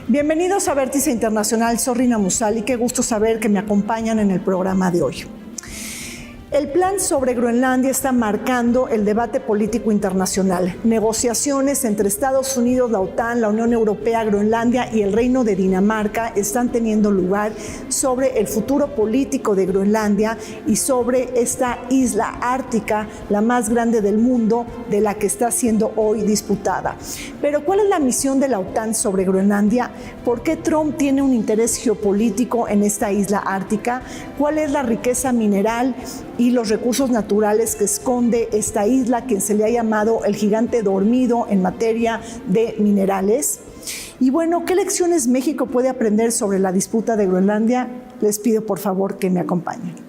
Bienvenidos a Vértice Internacional, soy Rina Musali, qué gusto saber que me acompañan en el programa de hoy. El plan sobre Groenlandia está marcando el debate político internacional. Negociaciones entre Estados Unidos, la OTAN, la Unión Europea, Groenlandia y el Reino de Dinamarca están teniendo lugar sobre el futuro político de Groenlandia y sobre esta isla ártica, la más grande del mundo, de la que está siendo hoy disputada. Pero ¿cuál es la misión de la OTAN sobre Groenlandia? ¿Por qué Trump tiene un interés geopolítico en esta isla ártica? ¿Cuál es la riqueza mineral y los recursos naturales que esconde esta isla, que se le ha llamado el gigante dormido en materia de minerales? Y bueno, ¿qué lecciones México puede aprender sobre la disputa de Groenlandia? Les pido por favor que me acompañen.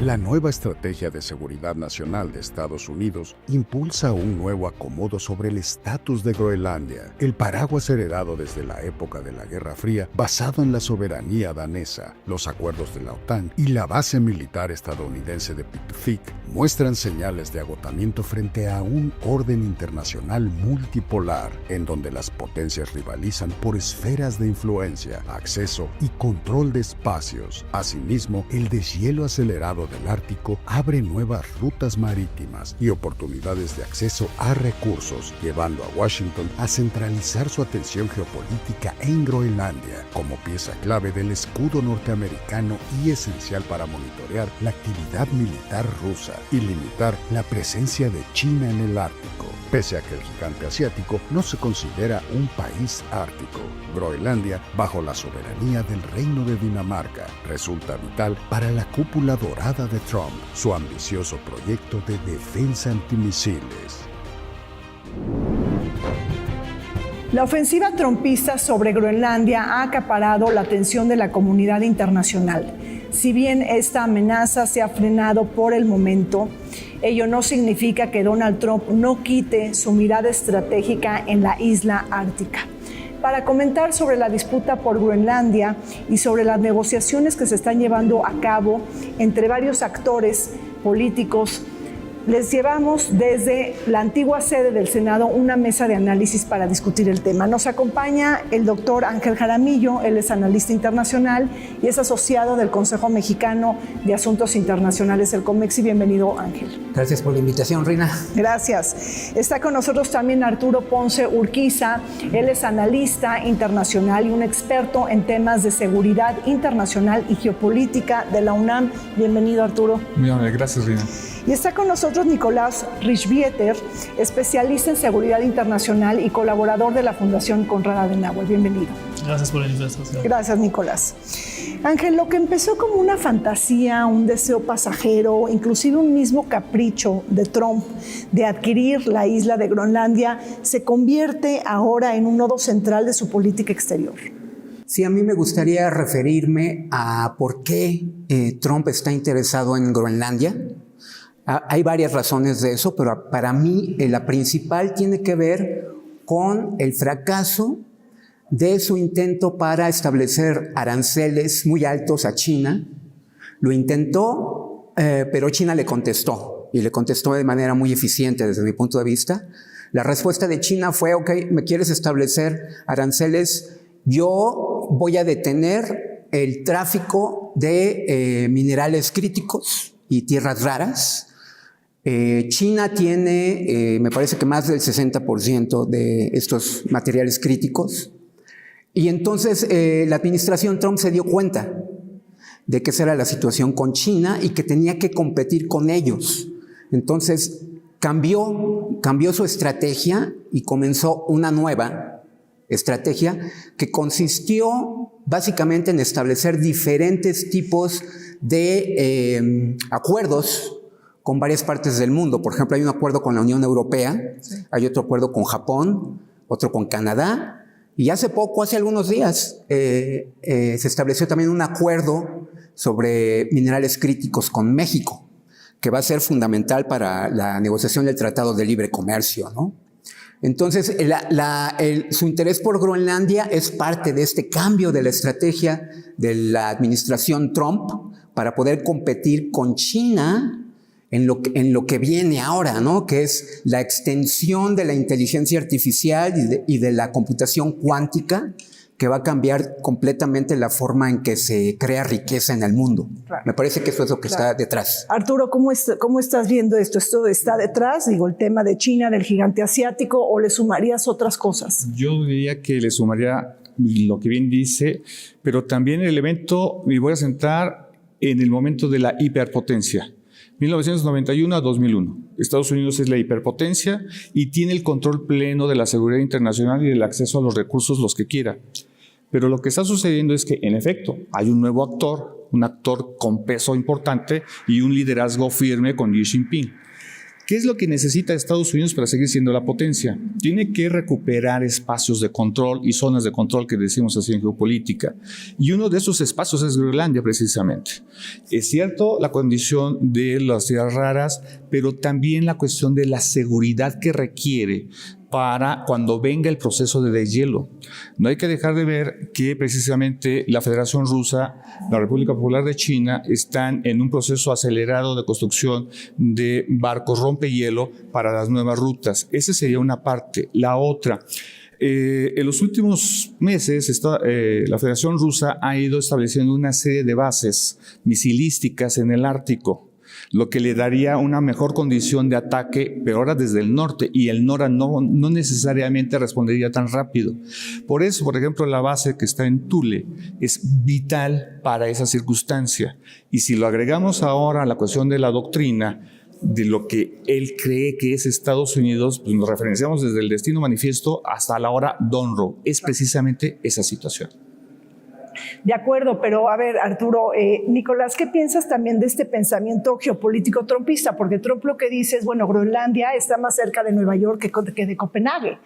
La nueva estrategia de seguridad nacional de Estados Unidos impulsa un nuevo acomodo sobre el estatus de Groenlandia, el paraguas heredado desde la época de la Guerra Fría, basado en la soberanía danesa. Los acuerdos de la OTAN y la base militar estadounidense de Piktvik muestran señales de agotamiento frente a un orden internacional multipolar, en donde las potencias rivalizan por esferas de influencia, acceso y control de espacios. Asimismo, el deshielo acelerado del Ártico abre nuevas rutas marítimas y oportunidades de acceso a recursos, llevando a Washington a centralizar su atención geopolítica en Groenlandia como pieza clave del escudo norteamericano y esencial para monitorear la actividad militar rusa y limitar la presencia de China en el Ártico. Pese a que el gigante asiático no se considera un país ártico, Groenlandia, bajo la soberanía del Reino de Dinamarca, resulta vital para la cúpula dorada de Trump, su ambicioso proyecto de defensa antimisiles. La ofensiva trumpista sobre Groenlandia ha acaparado la atención de la comunidad internacional. Si bien esta amenaza se ha frenado por el momento, ello no significa que Donald Trump no quite su mirada estratégica en la isla ártica. Para comentar sobre la disputa por Groenlandia y sobre las negociaciones que se están llevando a cabo entre varios actores políticos, les llevamos desde la antigua sede del Senado una mesa de análisis para discutir el tema. Nos acompaña el doctor Ángel Jaramillo, él es analista internacional y es asociado del Consejo Mexicano de Asuntos Internacionales, el COMEXI. Bienvenido, Ángel. Gracias por la invitación, Rina. Gracias. Está con nosotros también Arturo Ponce Urquiza, él es analista internacional y un experto en temas de seguridad internacional y geopolítica de la UNAM. Bienvenido, Arturo. Muy bien, gracias, Rina. Y está con nosotros Nicolás Richbieter, especialista en seguridad internacional y colaborador de la Fundación Konrad Adenauer. Bienvenido. Gracias por la invitación. Gracias, Nicolás. Ángel, lo que empezó como una fantasía, un deseo pasajero, inclusive un mismo capricho de Trump de adquirir la isla de Groenlandia, se convierte ahora en un nodo central de su política exterior. Sí, a mí me gustaría referirme a por qué Trump está interesado en Groenlandia. Hay varias razones de eso, pero para mí la principal tiene que ver con el fracaso de su intento para establecer aranceles muy altos a China. Lo intentó, pero China le contestó, y le contestó de manera muy eficiente desde mi punto de vista. La respuesta de China fue: ok, ¿me quieres establecer aranceles? Yo voy a detener el tráfico de minerales críticos y tierras raras. China tiene, me parece que más del 60% de estos materiales críticos. Y entonces la administración Trump se dio cuenta de que esa era la situación con China y que tenía que competir con ellos. Entonces cambió su estrategia y comenzó una nueva estrategia que consistió básicamente en establecer diferentes tipos de acuerdos con varias partes del mundo. Por ejemplo, hay un acuerdo con la Unión Europea, sí. Hay otro acuerdo con Japón, otro con Canadá, y hace algunos días, se estableció también un acuerdo sobre minerales críticos con México, que va a ser fundamental para la negociación del Tratado de Libre Comercio, ¿no? Entonces, su interés por Groenlandia es parte de este cambio de la estrategia de la administración Trump para poder competir con China en lo que viene ahora, ¿no? Que es la extensión de la inteligencia artificial y de la computación cuántica, que va a cambiar completamente la forma en que se crea riqueza en el mundo. Claro. Me parece que eso es lo que está detrás. Arturo, ¿cómo estás viendo esto? ¿Esto está detrás? Digo, el tema de China, del gigante asiático, ¿o le sumarías otras cosas? Yo diría que le sumaría lo que bien dice, pero también el elemento, me voy a centrar en el momento de la hiperpotencia. 1991 a 2001. Estados Unidos es la hiperpotencia y tiene el control pleno de la seguridad internacional y del acceso a los recursos los que quiera. Pero lo que está sucediendo es que, en efecto, hay un nuevo actor, un actor con peso importante y un liderazgo firme con Xi Jinping. ¿Qué es lo que necesita Estados Unidos para seguir siendo la potencia? Tiene que recuperar espacios de control y zonas de control que decimos así en geopolítica. Y uno de esos espacios es Groenlandia, precisamente. Es cierto la condición de las tierras raras, pero también la cuestión de la seguridad que requiere para cuando venga el proceso de deshielo. No hay que dejar de ver que precisamente la Federación Rusa, la República Popular de China, están en un proceso acelerado de construcción de barcos rompehielo para las nuevas rutas. Esa sería una parte. La otra, en los últimos meses la Federación Rusa ha ido estableciendo una serie de bases misilísticas en el Ártico, lo que le daría una mejor condición de ataque, pero ahora desde el norte, y el NORAD no necesariamente respondería tan rápido. Por eso, por ejemplo, la base que está en Thule es vital para esa circunstancia. Y si lo agregamos ahora a la cuestión de la doctrina, de lo que él cree que es Estados Unidos, pues nos referenciamos desde el Destino Manifiesto hasta la hora Donroe. Es precisamente esa situación. De acuerdo, pero a ver, Arturo, Nicolás, ¿qué piensas también de este pensamiento geopolítico trumpista? Porque Trump lo que dice es, bueno, Groenlandia está más cerca de Nueva York que de Copenhague.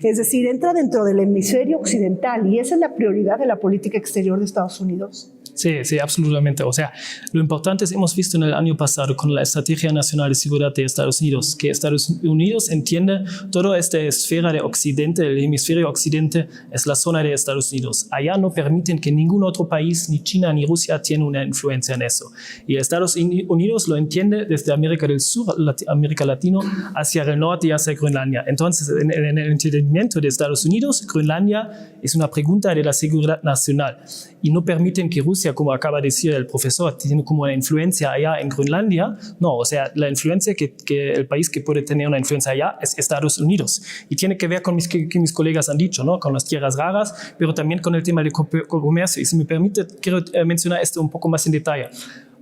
Es decir, entra dentro del hemisferio occidental y esa es la prioridad de la política exterior de Estados Unidos. Sí, absolutamente. O sea, lo importante es, hemos visto en el año pasado con la Estrategia Nacional de Seguridad de Estados Unidos, que Estados Unidos entiende toda esta esfera de Occidente, el hemisferio Occidente es la zona de Estados Unidos. Allá no permiten que ningún otro país, ni China ni Rusia, tiene una influencia en eso. Y Estados Unidos lo entiende desde América del Sur, América Latina, hacia el norte y hacia Groenlandia. Entonces, en el entendimiento de Estados Unidos, Groenlandia es una pregunta de la seguridad nacional y no permiten que Rusia, como acaba de decir el profesor, tiene como una influencia allá en Groenlandia. No, o sea, la influencia que el país que puede tener una influencia allá es Estados Unidos. Y tiene que ver con que mis colegas han dicho, ¿no? Con las tierras raras, pero también con el tema del comercio. Y si me permite, quiero mencionar esto un poco más en detalle.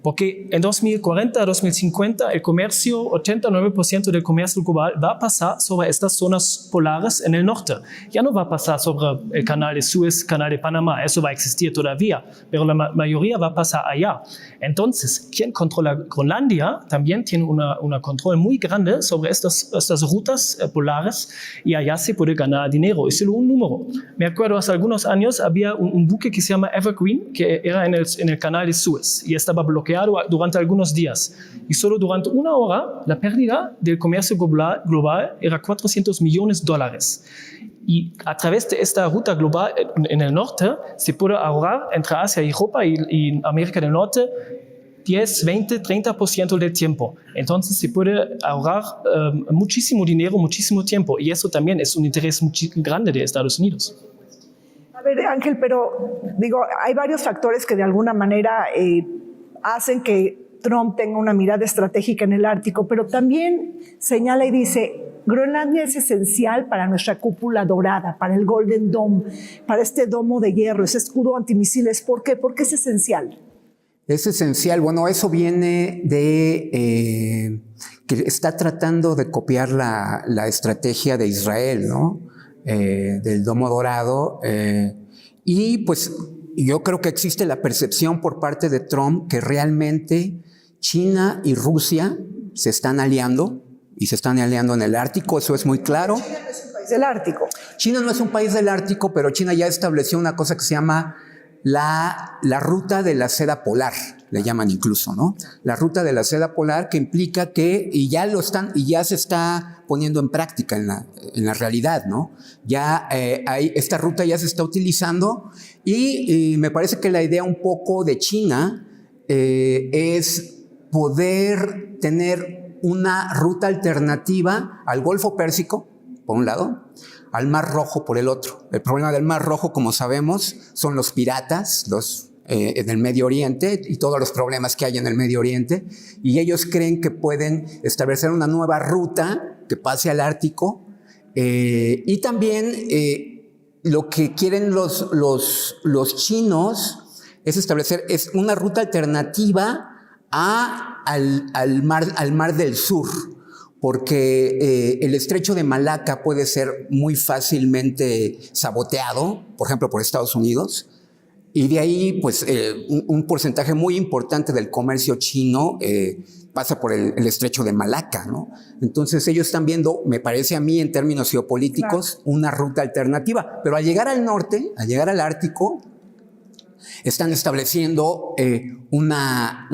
Porque en 2040 a 2050 el comercio, 89% del comercio global va a pasar sobre estas zonas polares en el norte. Ya no va a pasar sobre el canal de Suez, canal de Panamá, eso va a existir todavía, pero la mayoría va a pasar allá. Entonces, quien controla Groenlandia también tiene un control muy grande sobre estas rutas polares y allá se puede ganar dinero. Es solo un número. Me acuerdo hace algunos años había un buque que se llama Evergreen, que era en el canal de Suez y estaba bloqueado durante algunos días. Y solo durante una hora, la pérdida del comercio global era $400 millones. Y a través de esta ruta global en el norte, se puede ahorrar entre Asia y Europa y América del Norte 10, 20, 30% del tiempo. Entonces se puede ahorrar muchísimo dinero, muchísimo tiempo. Y eso también es un interés muy grande de Estados Unidos. A ver, Ángel, pero digo, hay varios factores que de alguna manera hacen que Trump tenga una mirada estratégica en el Ártico, pero también señala y dice, Groenlandia es esencial para nuestra cúpula dorada, para el Golden Dome, para este domo de hierro, ese escudo antimisiles. ¿Por qué? ¿Por qué es esencial? Es esencial. Bueno, eso viene de que está tratando de copiar la estrategia de Israel, ¿no? Del domo dorado. Y pues yo creo que existe la percepción por parte de Trump que realmente China y Rusia se están aliando y se están aliando en el Ártico, eso es muy claro. China no es un país del Ártico. China no es un país del Ártico, pero China ya estableció una cosa que se llama la ruta de la seda polar. le llaman incluso, ¿no? La ruta de la seda polar, que implica que, y ya se está poniendo en práctica en la realidad, ¿no? Ya esta ruta ya se está utilizando y me parece que la idea un poco de China es poder tener una ruta alternativa al Golfo Pérsico, por un lado, al Mar Rojo por el otro. El problema del Mar Rojo, como sabemos, son los piratas, en el Medio Oriente y todos los problemas que hay en el Medio Oriente, y ellos creen que pueden establecer una nueva ruta que pase al Ártico, y también lo que quieren los chinos es establecer una ruta alternativa al mar del sur, porque el estrecho de Malaca puede ser muy fácilmente saboteado, por ejemplo, por Estados Unidos, y de ahí pues un porcentaje muy importante del comercio chino pasa por el estrecho de Malaca, ¿no? Entonces ellos están viendo, me parece a mí en términos geopolíticos, una ruta alternativa, pero al llegar al norte, al llegar al Ártico, están estableciendo una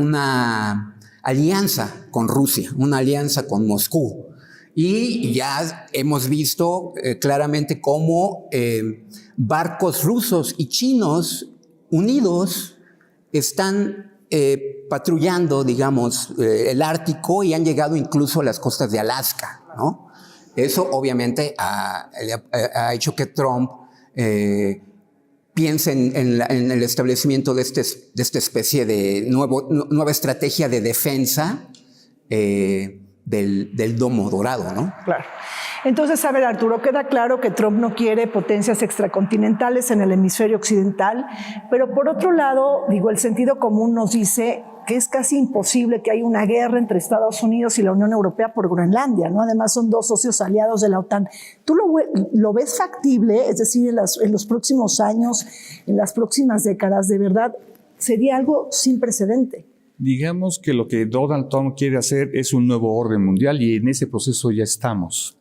alianza con Rusia, una alianza con Moscú. Y ya hemos visto claramente cómo barcos rusos y chinos unidos están patrullando, digamos, el Ártico, y han llegado incluso a las costas de Alaska, ¿no? Eso obviamente ha hecho que Trump piense en el establecimiento de esta especie de nueva estrategia de defensa del domo dorado, ¿no? Claro. Entonces, a ver, Arturo, queda claro que Trump no quiere potencias extracontinentales en el hemisferio occidental, pero por otro lado, el sentido común nos dice que es casi imposible que haya una guerra entre Estados Unidos y la Unión Europea por Groenlandia, ¿no? Además, son dos socios aliados de la OTAN. ¿Tú lo ves factible? Es decir, en los próximos años, en las próximas décadas, de verdad, sería algo sin precedente. Digamos que lo que Donald Trump quiere hacer es un nuevo orden mundial, y en ese proceso ya estamos.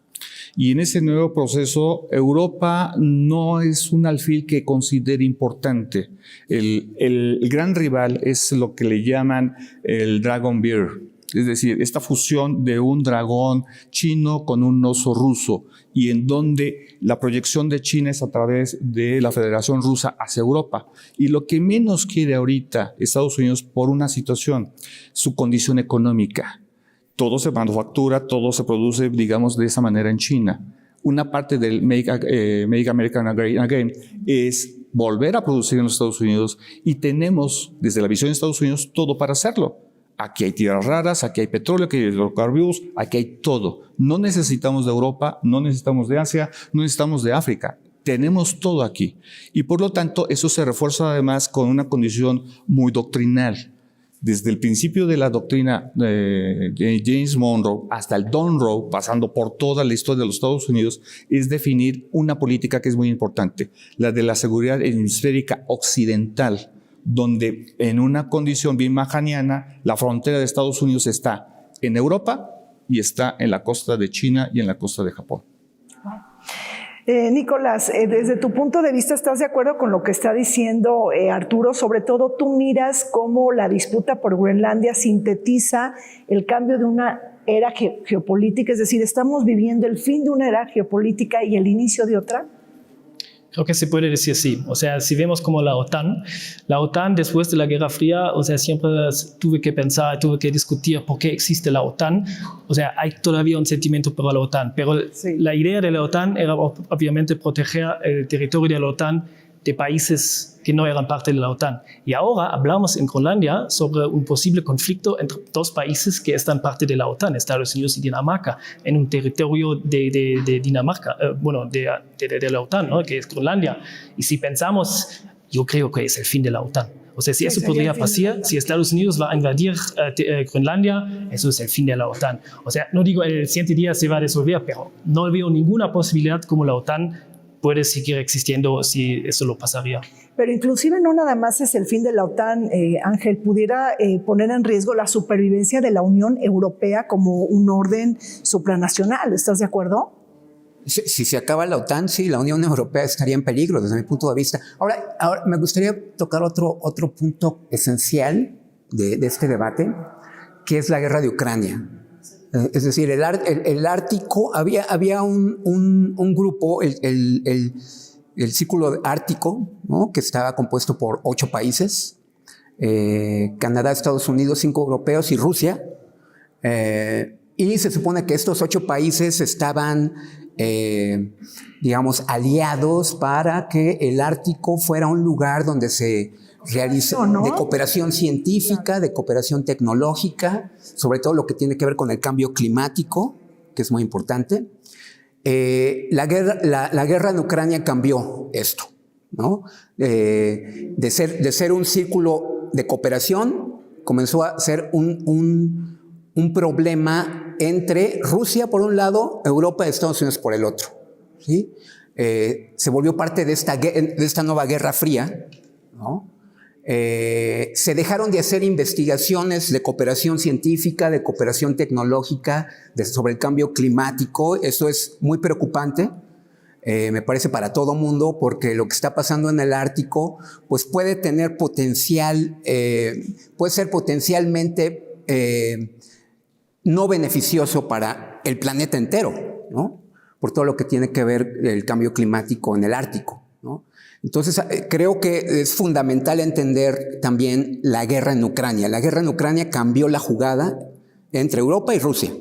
Y en ese nuevo proceso, Europa no es un alfil que considere importante. El gran rival es lo que le llaman el Dragon Bear, es decir, esta fusión de un dragón chino con un oso ruso, y en donde la proyección de China es a través de la Federación Rusa hacia Europa. Y lo que menos quiere ahorita Estados Unidos, por una situación, su condición económica. Todo se manufactura, todo se produce, digamos, de esa manera en China. Una parte del Make America Great Again es volver a producir en los Estados Unidos, y tenemos, desde la visión de Estados Unidos, todo para hacerlo. Aquí hay tierras raras, aquí hay petróleo, aquí hay hidrocarburos, aquí hay todo. No necesitamos de Europa, no necesitamos de Asia, no necesitamos de África. Tenemos todo aquí. Y por lo tanto, eso se refuerza además con una condición muy doctrinal. Desde el principio de la doctrina de James Monroe hasta el Monroe, pasando por toda la historia de los Estados Unidos, es definir una política que es muy importante, la de la seguridad hemisférica occidental, donde en una condición bien mahaniana, la frontera de Estados Unidos está en Europa y está en la costa de China y en la costa de Japón. Nicolás, desde tu punto de vista, ¿estás de acuerdo con lo que está diciendo Arturo? Sobre todo, tú miras cómo la disputa por Groenlandia sintetiza el cambio de una era geopolítica, es decir, ¿estamos viviendo el fin de una era geopolítica y el inicio de otra? Creo que se puede decir sí. O sea, si vemos como la OTAN después de la Guerra Fría, o sea, siempre tuve que discutir por qué existe la OTAN. O sea, hay todavía un sentimiento por la OTAN, pero sí, la idea de la OTAN era obviamente proteger el territorio de la OTAN de países que no eran parte de la OTAN. Y ahora hablamos en Groenlandia sobre un posible conflicto entre dos países que están parte de la OTAN, Estados Unidos y Dinamarca, en un territorio de Dinamarca, de la OTAN, ¿no? Que es Groenlandia. Y si pensamos, yo creo que es el fin de la OTAN. O sea, si eso podría pasar, si Estados Unidos va a invadir Groenlandia, eso es el fin de la OTAN. O sea, no digo el siguiente día se va a resolver, pero no veo ninguna posibilidad como la OTAN puede seguir existiendo si eso lo pasaría. Pero inclusive no nada más es el fin de la OTAN, Ángel, pudiera poner en riesgo la supervivencia de la Unión Europea como un orden supranacional. ¿Estás de acuerdo? Si se acaba la OTAN, sí, la Unión Europea estaría en peligro desde mi punto de vista. Ahora me gustaría tocar otro punto esencial de este debate, que es la guerra de Ucrania. Es decir, el Ártico, había un grupo, el Círculo Ártico, ¿no?, que estaba compuesto por 8 países, Canadá, Estados Unidos, 5 europeos y Rusia, y se supone que estos 8 países estaban, digamos, aliados para que el Ártico fuera un lugar donde se realiza de cooperación científica, de cooperación tecnológica, sobre todo lo que tiene que ver con el cambio climático, que es muy importante. La guerra en Ucrania cambió esto, ¿no? De ser un círculo de cooperación, comenzó a ser un problema entre Rusia por un lado, Europa y Estados Unidos por el otro, ¿sí? Se volvió parte de esta nueva Guerra Fría, ¿no? Se dejaron de hacer investigaciones de cooperación científica, de cooperación tecnológica, sobre el cambio climático. Eso es muy preocupante, me parece, para todo mundo, porque lo que está pasando en el Ártico pues puede tener potencial, puede ser potencialmente no beneficioso para el planeta entero, ¿no? Por todo lo que tiene que ver el cambio climático en el Ártico, ¿no? Entonces, creo que es fundamental entender también la guerra en Ucrania. La guerra en Ucrania cambió la jugada entre Europa y Rusia.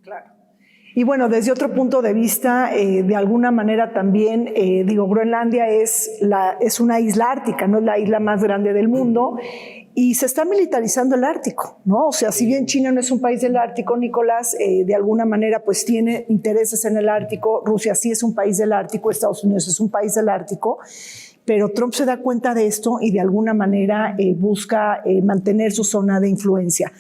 Claro. Y bueno, desde otro punto de vista, de alguna manera también, Groenlandia es una isla ártica, no es la isla más grande del mundo, y se está militarizando el Ártico, ¿no? O sea, si bien China no es un país del Ártico, Nicolás, de alguna manera pues tiene intereses en el Ártico, Rusia sí es un país del Ártico, Estados Unidos es un país del Ártico, pero Trump se da cuenta de esto y de alguna manera busca mantener su zona de influencia.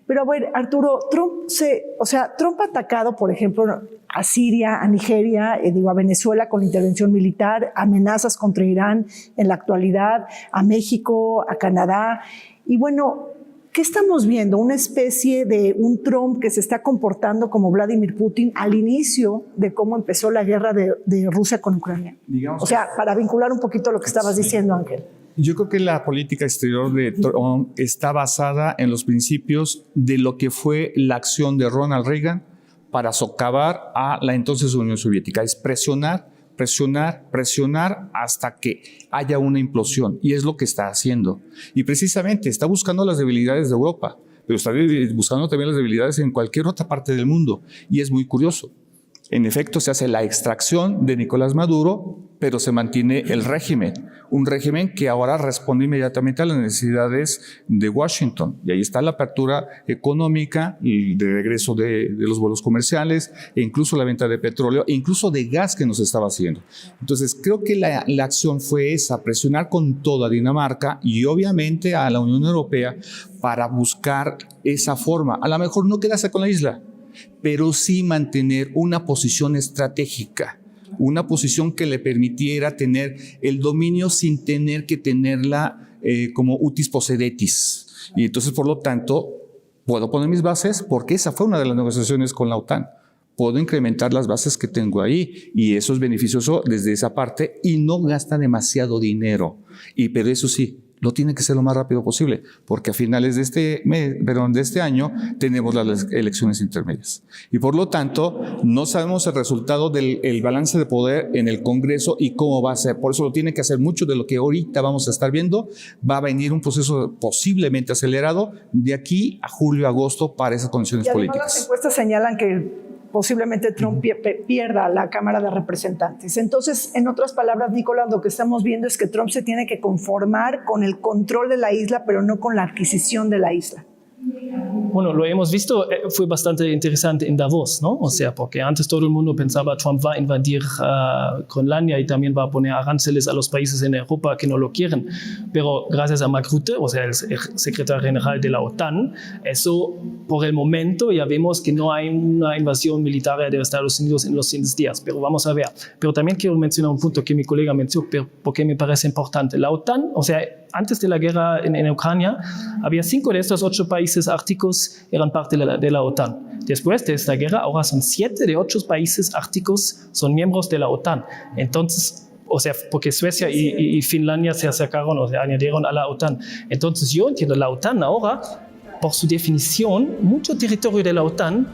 Pero a ver, Arturo, Trump ha atacado, por ejemplo, a Siria, a Nigeria, a Venezuela con la intervención militar, amenazas contra Irán en la actualidad, a México, a Canadá. Y bueno, ¿qué estamos viendo? Una especie de un Trump que se está comportando como Vladimir Putin al inicio de cómo empezó la guerra de Rusia con Ucrania. Digamos, o sea, para vincular un poquito lo que estabas diciendo, Ángel. Yo creo que la política exterior de Trump está basada en los principios de lo que fue la acción de Ronald Reagan para socavar a la entonces Unión Soviética. Es presionar hasta que haya una implosión. Y es lo que está haciendo. Y precisamente está buscando las debilidades de Europa, pero está buscando también las debilidades en cualquier otra parte del mundo. Y es muy curioso. En efecto, se hace la extracción de Nicolás Maduro, pero se mantiene el régimen. Un régimen que ahora responde inmediatamente a las necesidades de Washington. Y ahí está la apertura económica, el de regreso de los vuelos comerciales, e incluso la venta de petróleo, e incluso de gas que nos estaba haciendo. Entonces, creo que la acción fue esa, presionar con toda Dinamarca y obviamente a la Unión Europea para buscar esa forma. A lo mejor no quedarse con la isla, pero sí mantener una posición estratégica, una posición que le permitiera tener el dominio sin tener que tenerla como utis possedetis. Y entonces, por lo tanto, puedo poner mis bases porque esa fue una de las negociaciones con la OTAN. Puedo incrementar las bases que tengo ahí y eso es beneficioso desde esa parte y no gasta demasiado dinero. Pero eso sí, lo tiene que ser lo más rápido posible, porque a finales de este año tenemos las elecciones intermedias. Y por lo tanto, no sabemos el resultado del balance de poder en el Congreso y cómo va a ser. Por eso lo tiene que hacer mucho de lo que ahorita vamos a estar viendo. Va a venir un proceso posiblemente acelerado de aquí a julio, agosto para esas condiciones políticas. Las encuestas señalan que posiblemente Trump pierda la Cámara de Representantes. Entonces, en otras palabras, Nicolás, lo que estamos viendo es que Trump se tiene que conformar con el control de la isla, pero no con la adquisición de la isla. Bueno, lo hemos visto, fue bastante interesante en Davos, ¿no? O sea, porque antes todo el mundo pensaba Trump va a invadir Groenlandia y también va a poner aranceles a los países en Europa que no lo quieren. Pero gracias a Mark Rutte, o sea, el secretario general de la OTAN, eso por el momento ya vemos que no hay una invasión militar de Estados Unidos en los siguientes días, pero vamos a ver. Pero también quiero mencionar un punto que mi colega mencionó, porque me parece importante. La OTAN, o sea, antes de la guerra en Ucrania, había 5 de estos 8 países árticos eran parte de la OTAN. Después de esta guerra, ahora son 7 de 8 países árticos son miembros de la OTAN. Entonces, o sea, porque Suecia y Finlandia se acercaron o se añadieron a la OTAN. Entonces yo entiendo, la OTAN ahora, por su definición, mucho territorio de la OTAN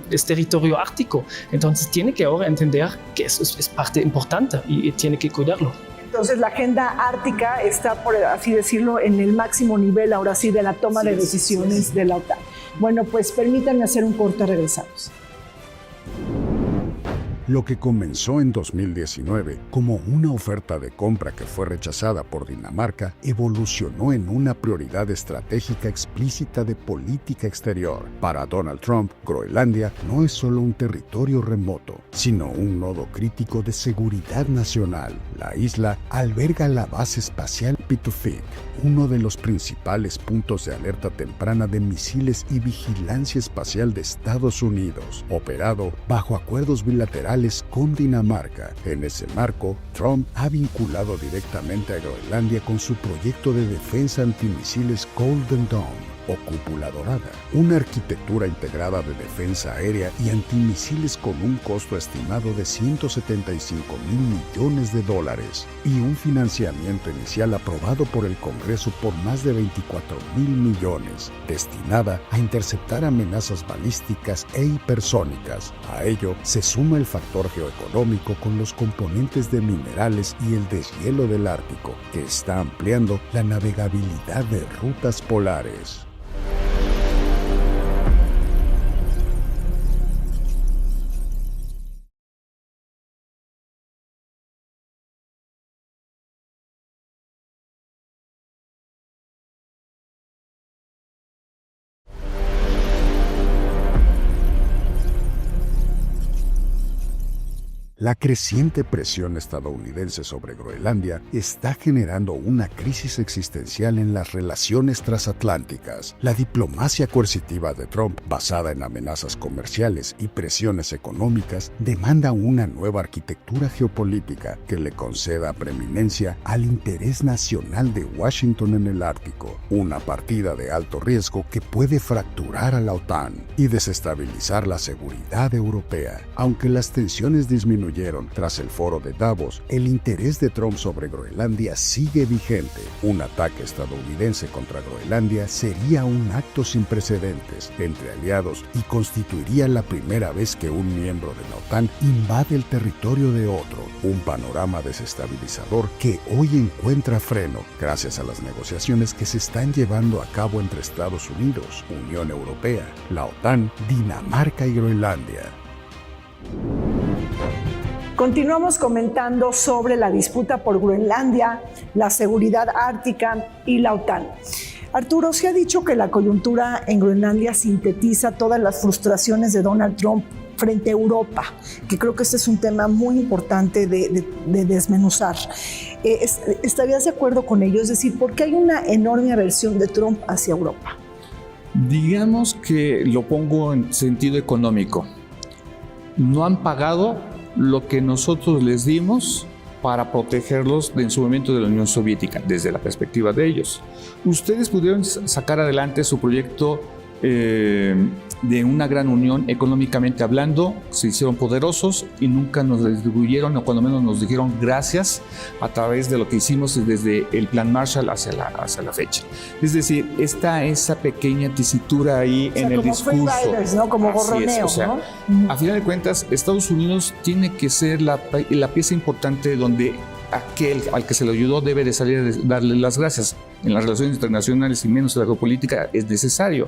es territorio ártico. Entonces tiene que ahora entender que eso es parte importante y tiene que cuidarlo. Entonces la agenda ártica está, por así decirlo, en el máximo nivel ahora sí de la toma de decisiones de la OTAN. Bueno, pues permítanme hacer un corte, regresamos. Lo que comenzó en 2019 como una oferta de compra que fue rechazada por Dinamarca evolucionó en una prioridad estratégica explícita de política exterior. Para Donald Trump, Groenlandia no es solo un territorio remoto, sino un nodo crítico de seguridad nacional. La isla alberga la base espacial Pitufik, uno de los principales puntos de alerta temprana de misiles y vigilancia espacial de Estados Unidos, operado bajo acuerdos bilaterales con Dinamarca. En ese marco, Trump ha vinculado directamente a Groenlandia con su proyecto de defensa antimisiles Golden Dome o Cúpula Dorada, una arquitectura integrada de defensa aérea y antimisiles con un costo estimado de $175 mil millones y un financiamiento inicial aprobado por el Congreso por más de $24 mil millones, destinada a interceptar amenazas balísticas e hipersónicas. A ello se suma el factor geoeconómico con los componentes de minerales y el deshielo del Ártico, que está ampliando la navegabilidad de rutas polares. La creciente presión estadounidense sobre Groenlandia está generando una crisis existencial en las relaciones transatlánticas. La diplomacia coercitiva de Trump, basada en amenazas comerciales y presiones económicas, demanda una nueva arquitectura geopolítica que le conceda preeminencia al interés nacional de Washington en el Ártico, una partida de alto riesgo que puede fracturar a la OTAN y desestabilizar la seguridad europea. Aunque las tensiones disminuyeron tras el foro de Davos, el interés de Trump sobre Groenlandia sigue vigente. Un ataque estadounidense contra Groenlandia sería un acto sin precedentes entre aliados y constituiría la primera vez que un miembro de la OTAN invade el territorio de otro, un panorama desestabilizador que hoy encuentra freno gracias a las negociaciones que se están llevando a cabo entre Estados Unidos, Unión Europea, la OTAN, Dinamarca y Groenlandia. Continuamos comentando sobre la disputa por Groenlandia, la seguridad ártica y la OTAN. Arturo, se ha dicho que la coyuntura en Groenlandia sintetiza todas las frustraciones de Donald Trump frente a Europa, que creo que este es un tema muy importante de desmenuzar. ¿Estarías de acuerdo con ello? Es decir, ¿por qué hay una enorme aversión de Trump hacia Europa? Digamos que lo pongo en sentido económico. No han pagado lo que nosotros les dimos para protegerlos en su momento de la Unión Soviética, desde la perspectiva de ellos. Ustedes pudieron sacar adelante su proyecto de una gran unión económicamente hablando, se hicieron poderosos y nunca nos distribuyeron, o cuando menos nos dijeron gracias a través de lo que hicimos desde el Plan Marshall hacia la fecha. Es decir, está esa pequeña tesitura ahí, o sea, en el discurso. Riders, ¿no? Como gorroneo, o sea, ¿no? A final de cuentas, Estados Unidos tiene que ser la pieza importante donde aquel al que se le ayudó debe de salir a darle las gracias. En las relaciones internacionales y menos en la geopolítica es necesario.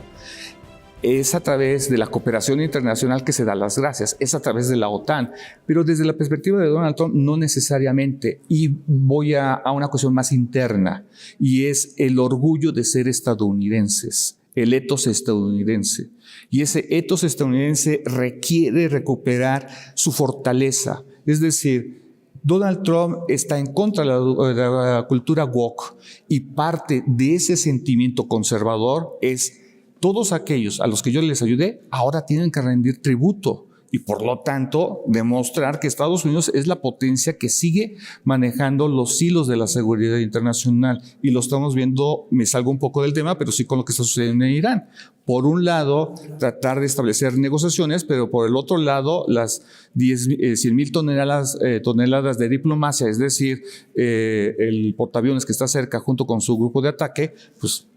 Es a través de la cooperación internacional que se da las gracias, es a través de la OTAN, pero desde la perspectiva de Donald Trump no necesariamente. Y voy a una cuestión más interna, y es el orgullo de ser estadounidenses, el etos estadounidense. Y ese etos estadounidense requiere recuperar su fortaleza, es decir, Donald Trump está en contra de la cultura woke, y parte de ese sentimiento conservador es todos aquellos a los que yo les ayudé ahora tienen que rendir tributo. y por lo tanto demostrar que Estados Unidos es la potencia que sigue manejando los hilos de la seguridad internacional. Y lo estamos viendo, me salgo un poco del tema, pero sí con lo que está sucediendo en Irán. Por un lado, tratar de establecer negociaciones, pero por el otro lado, las 100,000 toneladas de diplomacia, es decir, el portaaviones que está cerca junto con su grupo de ataque, pues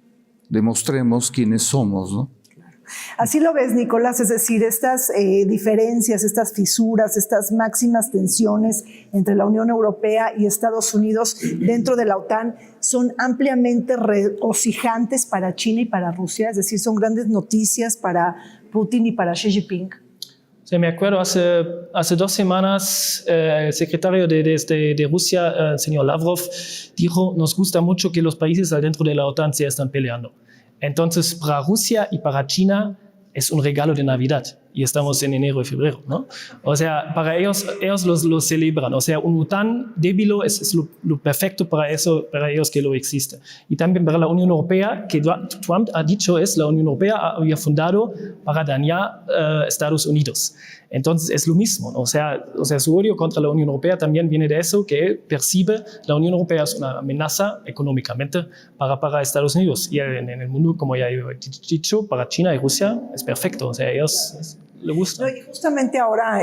demostremos quiénes somos, ¿no? Así lo ves, Nicolás, es decir, estas diferencias, estas fisuras, estas máximas tensiones entre la Unión Europea y Estados Unidos dentro de la OTAN son ampliamente regocijantes para China y para Rusia, es decir, son grandes noticias para Putin y para Xi Jinping. Sí, me acuerdo, hace 2 semanas el secretario de Rusia, el señor Lavrov, dijo, nos gusta mucho que los países dentro de la OTAN se están peleando. Entonces, para Rusia y para China es un regalo de Navidad y estamos en enero y febrero, ¿no? O sea, para ellos lo celebran. O sea, un OTAN débil es lo perfecto para ellos que lo existe. Y también para la Unión Europea, que Trump ha dicho la Unión Europea había fundado para dañar Estados Unidos. Entonces es lo mismo, ¿no? O sea, su odio contra la Unión Europea también viene de eso, que él percibe la Unión Europea es una amenaza económicamente para Estados Unidos. Y en el mundo, como ya he dicho, para China y Rusia es perfecto. O sea, ellos le gusta. No, y justamente ahora,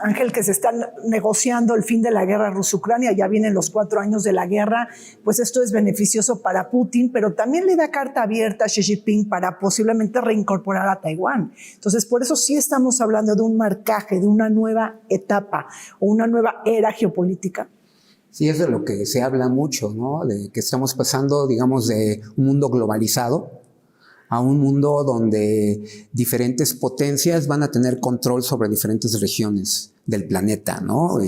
Ángel, que se están negociando el fin de la guerra Rusia-Ucrania, ya vienen los 4 años de la guerra, pues esto es beneficioso para Putin, pero también le da carta abierta a Xi Jinping para posiblemente reincorporar a Taiwán. Entonces, por eso sí estamos hablando de un marcaje, de una nueva etapa o una nueva era geopolítica. Sí, es de lo que se habla mucho, ¿no? De que estamos pasando, digamos, de un mundo globalizado a un mundo donde diferentes potencias van a tener control sobre diferentes regiones del planeta, ¿no?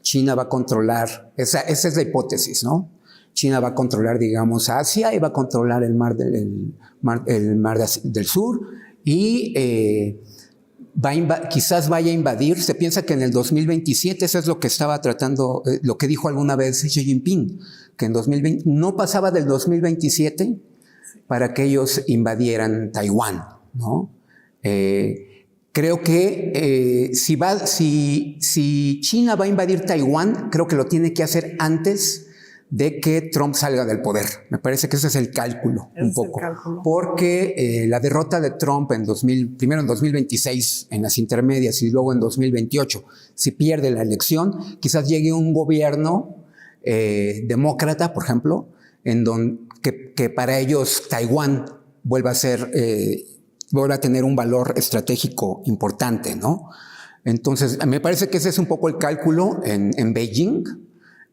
China va a controlar, esa es la hipótesis, ¿no? China va a controlar, digamos, Asia y va a controlar el mar del Sur y quizás vaya a invadir. Se piensa que en el 2027, eso es lo que estaba tratando, lo que dijo alguna vez Xi Jinping, que en 2020 no pasaba del 2027 para que ellos invadieran Taiwán, ¿no? Creo que si China va a invadir Taiwán, creo que lo tiene que hacer antes de que Trump salga del poder. Me parece que ese es el cálculo, un poco. Porque la derrota de Trump primero en 2026 en las intermedias y luego en 2028, si pierde la elección, quizás llegue un gobierno demócrata, por ejemplo, en donde que para ellos Taiwán vuelva a tener un valor estratégico importante, ¿no? Entonces, me parece que ese es un poco el cálculo en Beijing.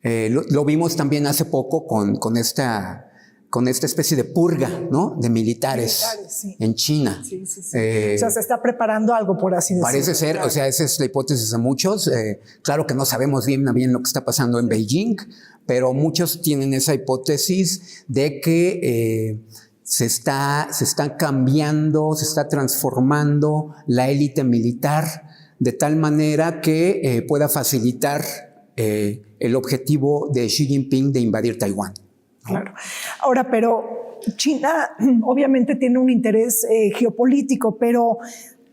Lo vimos también hace poco con esta especie de purga, ¿no? De militares sí. En China. Sí. O sea, se está preparando algo, por así decirlo. Parece ser, claro. O sea, esa es la hipótesis de muchos. Claro que no sabemos bien lo que está pasando en Beijing, pero muchos tienen esa hipótesis de que se está cambiando, se está transformando la élite militar de tal manera que pueda facilitar el objetivo de Xi Jinping de invadir Taiwán. Claro. Ahora, pero China obviamente tiene un interés geopolítico, pero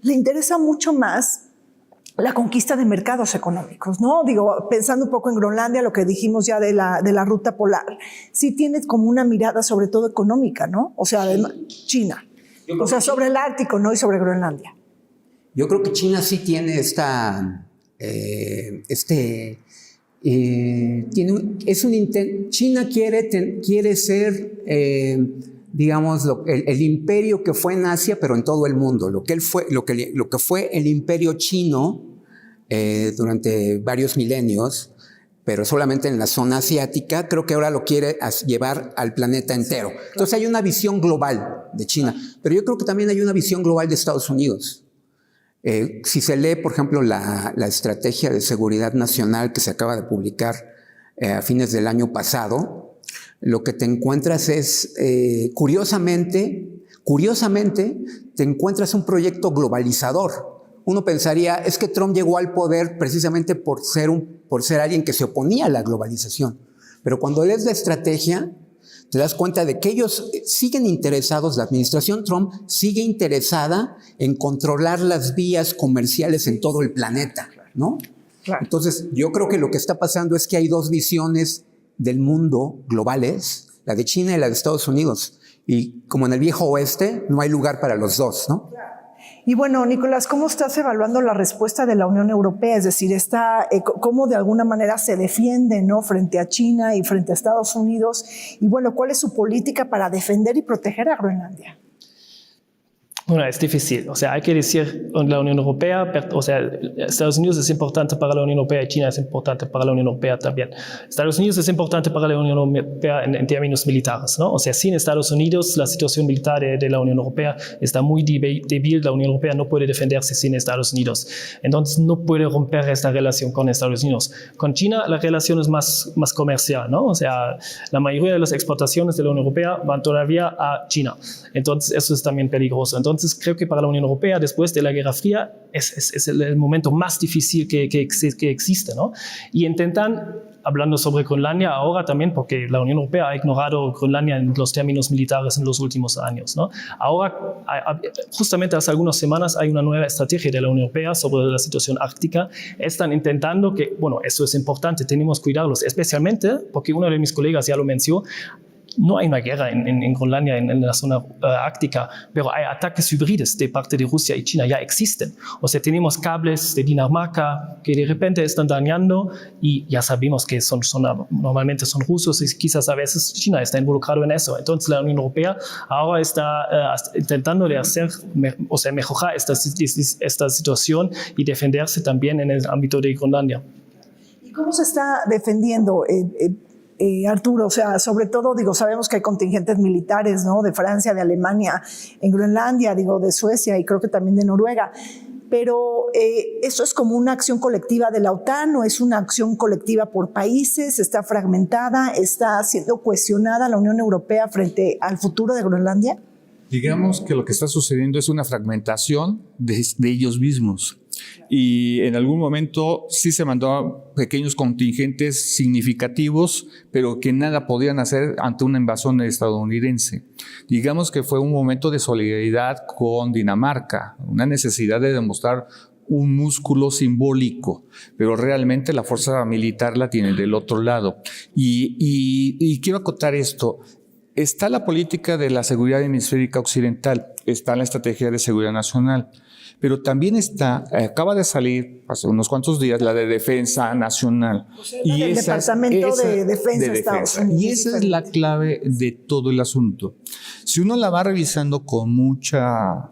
le interesa mucho más la conquista de mercados económicos, ¿no? Digo, pensando un poco en Groenlandia, lo que dijimos ya de la ruta polar, sí tienes como una mirada sobre todo económica, ¿no? O sea, China. O sea, sobre el Ártico, ¿no? Y sobre Groenlandia. Yo creo que China sí tiene China quiere ser, digamos, el imperio que fue en Asia, pero en todo el mundo. Lo que fue el imperio chino durante varios milenios, pero solamente en la zona asiática, creo que ahora lo quiere llevar al planeta entero. Entonces hay una visión global de China, pero yo creo que también hay una visión global de Estados Unidos. Si se lee, por ejemplo, la estrategia de seguridad nacional que se acaba de publicar a fines del año pasado, lo que te encuentras es, curiosamente, te encuentras un proyecto globalizador. Uno pensaría, es que Trump llegó al poder precisamente por ser alguien que se oponía a la globalización. Pero cuando lees la estrategia, te das cuenta de que ellos siguen interesados, la administración Trump sigue interesada en controlar las vías comerciales en todo el planeta, ¿no? Claro. Entonces, yo creo que lo que está pasando es que hay dos visiones del mundo globales, la de China y la de Estados Unidos. Y como en el viejo oeste, no hay lugar para los dos, ¿no? Y bueno, Nicolás, ¿cómo estás evaluando la respuesta de la Unión Europea? Es decir, ¿cómo de alguna manera se defiende, ¿no?, frente a China y frente a Estados Unidos? Y bueno, ¿cuál es su política para defender y proteger a Groenlandia? Bueno, es difícil. O sea, hay que decir la Unión Europea, o sea, Estados Unidos es importante para la Unión Europea y China es importante para la Unión Europea también. Estados Unidos es importante para la Unión Europea en términos militares, ¿no? O sea, sin Estados Unidos, la situación militar de la Unión Europea está muy débil. La Unión Europea no puede defenderse sin Estados Unidos. Entonces, no puede romper esta relación con Estados Unidos. Con China, la relación es más comercial, ¿no? O sea, la mayoría de las exportaciones de la Unión Europea van todavía a China. Entonces, eso es también peligroso. Entonces, creo que para la Unión Europea, después de la Guerra Fría, es el momento más difícil que existe, ¿no? Y intentan, hablando sobre Groenlandia ahora también, porque la Unión Europea ha ignorado Groenlandia en los términos militares en los últimos años, ¿no? Ahora, justamente hace algunas semanas, hay una nueva estrategia de la Unión Europea sobre la situación ártica. Están intentando que, bueno, eso es importante, tenemos que cuidarlos, especialmente porque uno de mis colegas ya lo mencionó. No hay una guerra en Groenlandia, en la zona ártica, pero hay ataques híbridos de parte de Rusia y China, ya existen. O sea, tenemos cables de Dinamarca que de repente están dañando y ya sabemos que normalmente son rusos y quizás a veces China está involucrado en eso. Entonces la Unión Europea ahora está intentando de mejorar esta situación y defenderse también en el ámbito de Groenlandia. ¿Y cómo se está defendiendo? Arturo, o sea, sobre todo, sabemos que hay contingentes militares, ¿no?, de Francia, de Alemania, en Groenlandia, de Suecia y creo que también de Noruega, pero ¿eso es como una acción colectiva de la OTAN o es una acción colectiva por países? ¿Está fragmentada? ¿Está siendo cuestionada la Unión Europea frente al futuro de Groenlandia? Digamos que lo que está sucediendo es una fragmentación de ellos mismos. Y en algún momento sí se mandó pequeños contingentes significativos, pero que nada podían hacer ante una invasión estadounidense. Digamos que fue un momento de solidaridad con Dinamarca, una necesidad de demostrar un músculo simbólico, pero realmente la fuerza militar la tiene del otro lado. Y quiero acotar esto. Está la política de la seguridad hemisférica occidental, está la estrategia de seguridad nacional, pero también acaba de salir hace unos cuantos días la de defensa nacional. O sea, y el Departamento de Defensa de Estados Unidos. Y esa es la clave de todo el asunto. Si uno la va revisando con mucha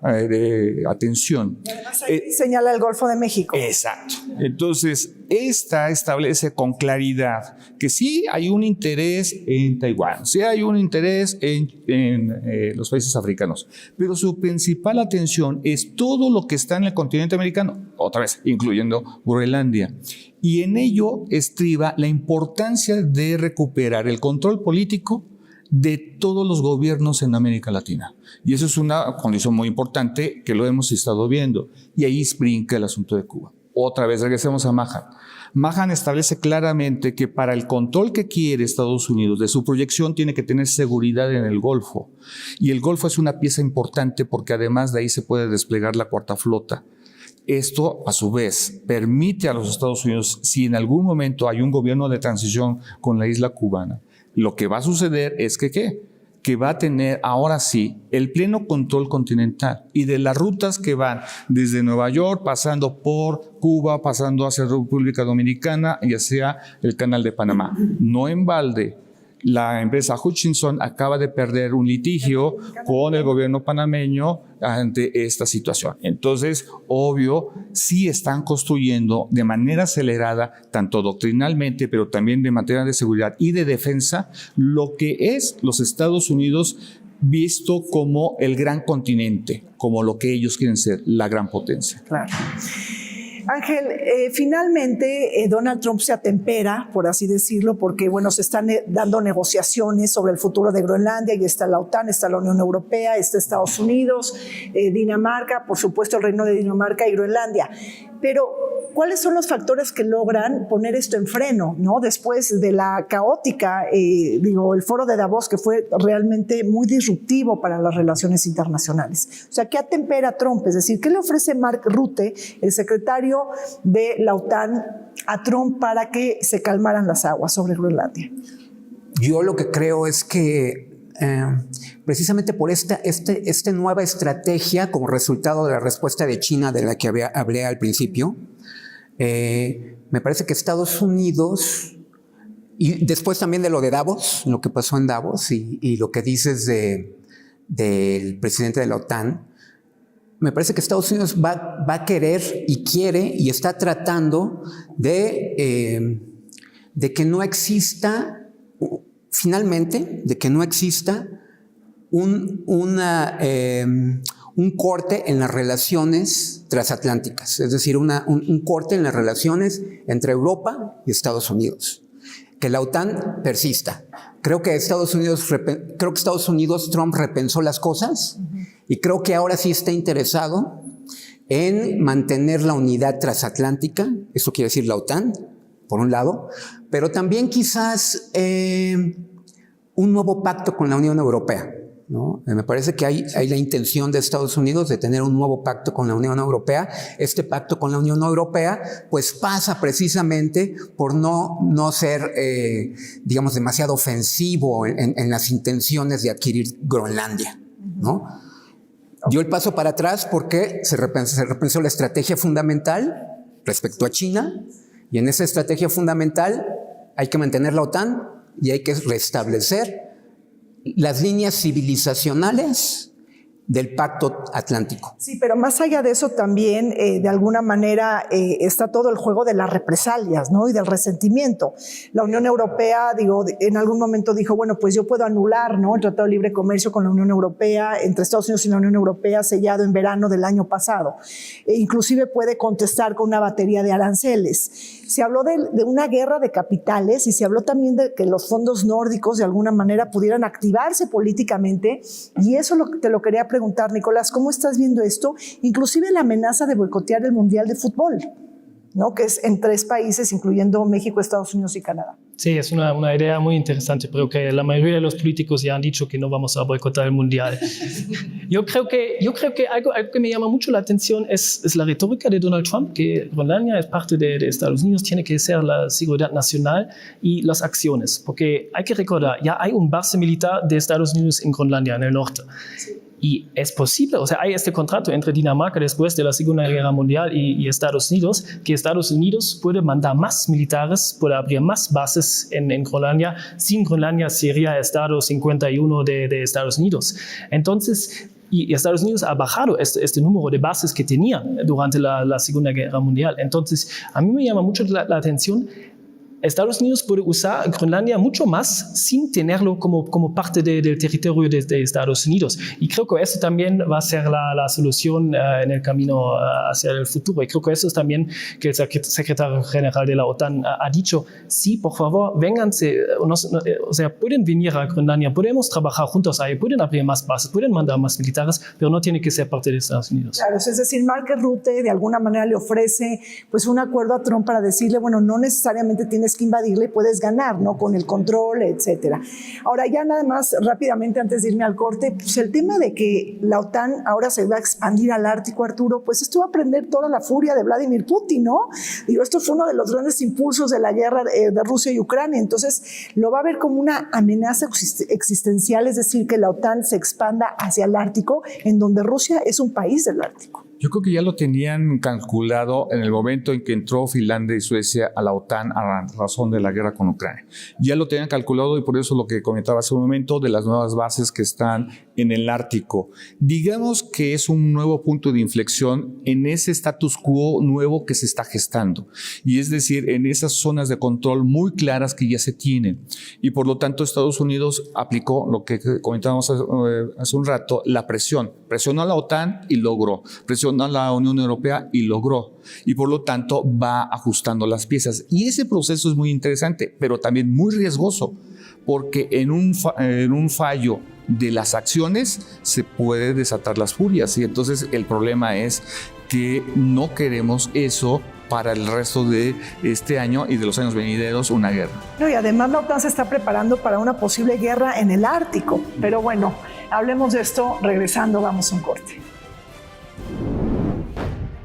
atención. Y además ahí señala el Golfo de México. Exacto. Entonces, esta establece con claridad que sí hay un interés en Taiwán, sí hay un interés en los países africanos, pero su principal atención es todo lo que está en el continente americano, otra vez, incluyendo Groenlandia. Y en ello estriba la importancia de recuperar el control político de todos los gobiernos en América Latina. Y eso es una condición muy importante que lo hemos estado viendo. Y ahí brinca el asunto de Cuba. Otra vez, regresemos a Mahan. Mahan establece claramente que para el control que quiere Estados Unidos de su proyección tiene que tener seguridad en el Golfo. Y el Golfo es una pieza importante porque además de ahí se puede desplegar la cuarta flota. Esto, a su vez, permite a los Estados Unidos, si en algún momento hay un gobierno de transición con la isla cubana, lo que va a suceder es que va a tener ahora sí el pleno control continental y de las rutas que van desde Nueva York, pasando por Cuba, pasando hacia República Dominicana y hacia el Canal de Panamá. No en balde, la empresa Hutchinson acaba de perder un litigio con el gobierno panameño ante esta situación. Entonces, obvio, sí están construyendo de manera acelerada, tanto doctrinalmente, pero también de materia de seguridad y de defensa, lo que es los Estados Unidos visto como el gran continente, como lo que ellos quieren ser, la gran potencia. Claro. Ángel, finalmente Donald Trump se atempera, por así decirlo, porque bueno, se están dando negociaciones sobre el futuro de Groenlandia, y está la OTAN, está la Unión Europea, está Estados Unidos, Dinamarca, por supuesto el Reino de Dinamarca y Groenlandia. Pero, ¿cuáles son los factores que logran poner esto en freno, ¿no? Después de la caótica, el foro de Davos, que fue realmente muy disruptivo para las relaciones internacionales. O sea, ¿qué atempera Trump? Es decir, ¿qué le ofrece Mark Rutte, el secretario de la OTAN, a Trump para que se calmaran las aguas sobre Groenlandia? Yo lo que creo es que precisamente por esta nueva estrategia como resultado de la respuesta de China de la que hablé al principio, me parece que Estados Unidos, y después también de lo de Davos, lo que pasó en Davos y lo que dices del presidente de la OTAN, me parece que Estados Unidos va a querer y quiere y está tratando de que no exista, finalmente, de que no exista un corte en las relaciones transatlánticas, es decir, un corte en las relaciones entre Europa y Estados Unidos. Que la OTAN persista. Creo que Estados Unidos, Trump repensó las cosas y creo que ahora sí está interesado en mantener la unidad transatlántica, eso quiere decir la OTAN, por un lado, pero también quizás un nuevo pacto con la Unión Europea, ¿no? Me parece que hay la intención de Estados Unidos de tener un nuevo pacto con la Unión Europea. Este pacto con la Unión Europea pues pasa precisamente por no ser, digamos, demasiado ofensivo en las intenciones de adquirir Groenlandia, ¿no? Dio el paso para atrás porque se repensó la estrategia fundamental respecto a China, y en esa estrategia fundamental hay que mantener la OTAN y hay que restablecer las líneas civilizacionales del Pacto Atlántico. Sí, pero más allá de eso también, de alguna manera, está todo el juego de las represalias, ¿no? Y del resentimiento. La Unión Europea, en algún momento dijo, bueno, pues yo puedo anular, ¿no?, el Tratado de Libre Comercio con la Unión Europea, entre Estados Unidos y la Unión Europea, sellado en verano del año pasado. Inclusive puede contestar con una batería de aranceles. Se habló de una guerra de capitales y se habló también de que los fondos nórdicos de alguna manera pudieran activarse políticamente, y eso te lo quería preguntar, Nicolás, ¿cómo estás viendo esto? Inclusive la amenaza de boicotear el Mundial de Fútbol, ¿no?, que es en 3 países, incluyendo México, Estados Unidos y Canadá. Sí, es una idea muy interesante, pero que la mayoría de los políticos ya han dicho que no vamos a boicotar el Mundial. Yo creo que algo que me llama mucho la atención es la retórica de Donald Trump, que Groenlandia es parte de Estados Unidos, tiene que ser la seguridad nacional y las acciones, porque hay que recordar, ya hay un base militar de Estados Unidos en Groenlandia, en el norte. Sí. Y es posible, o sea, hay este contrato entre Dinamarca después de la Segunda Guerra Mundial y Estados Unidos, que Estados Unidos puede mandar más militares, puede abrir más bases en Groenlandia. Sin Groenlandia sería Estado 51 de Estados Unidos. Entonces, y Estados Unidos ha bajado este número de bases que tenía durante la Segunda Guerra Mundial. Entonces, a mí me llama mucho la atención. Estados Unidos puede usar Groenlandia mucho más sin tenerlo como parte del territorio de Estados Unidos. Y creo que eso también va a ser la solución en el camino hacia el futuro. Y creo que eso es también que el secretario general de la OTAN ha dicho, sí, por favor, vénganse, o sea, pueden venir a Groenlandia, podemos trabajar juntos ahí, pueden abrir más bases, pueden mandar más militares, pero no tiene que ser parte de Estados Unidos. Claro, es decir, Mark Rutte de alguna manera le ofrece pues un acuerdo a Trump para decirle, bueno, no necesariamente tienes que invadirle, puedes ganar, ¿no?, con el control, etcétera. Ahora, ya nada más rápidamente antes de irme al corte, pues el tema de que la OTAN ahora se va a expandir al Ártico, Arturo, pues esto va a prender toda la furia de Vladimir Putin, ¿no? Esto fue uno de los grandes impulsos de la guerra de Rusia y Ucrania, entonces lo va a ver como una amenaza existencial, es decir, que la OTAN se expanda hacia el Ártico, en donde Rusia es un país del Ártico. Yo creo que ya lo tenían calculado en el momento en que entró Finlandia y Suecia a la OTAN a razón de la guerra con Ucrania. Ya lo tenían calculado, y por eso lo que comentaba hace un momento de las nuevas bases que están en el Ártico. Digamos que es un nuevo punto de inflexión en ese status quo nuevo que se está gestando. Y es decir, en esas zonas de control muy claras que ya se tienen. Y por lo tanto, Estados Unidos aplicó lo que comentábamos hace un rato, la presión. Presionó a la OTAN y logró. Presionó a la Unión Europea y logró. Y por lo tanto, va ajustando las piezas. Y ese proceso es muy interesante, pero también muy riesgoso, porque en un fallo de las acciones se puede desatar las furias, y entonces el problema es que no queremos eso para el resto de este año y de los años venideros, una guerra. No, y además la OTAN se está preparando para una posible guerra en el Ártico, pero bueno, hablemos de esto regresando, vamos a un corte.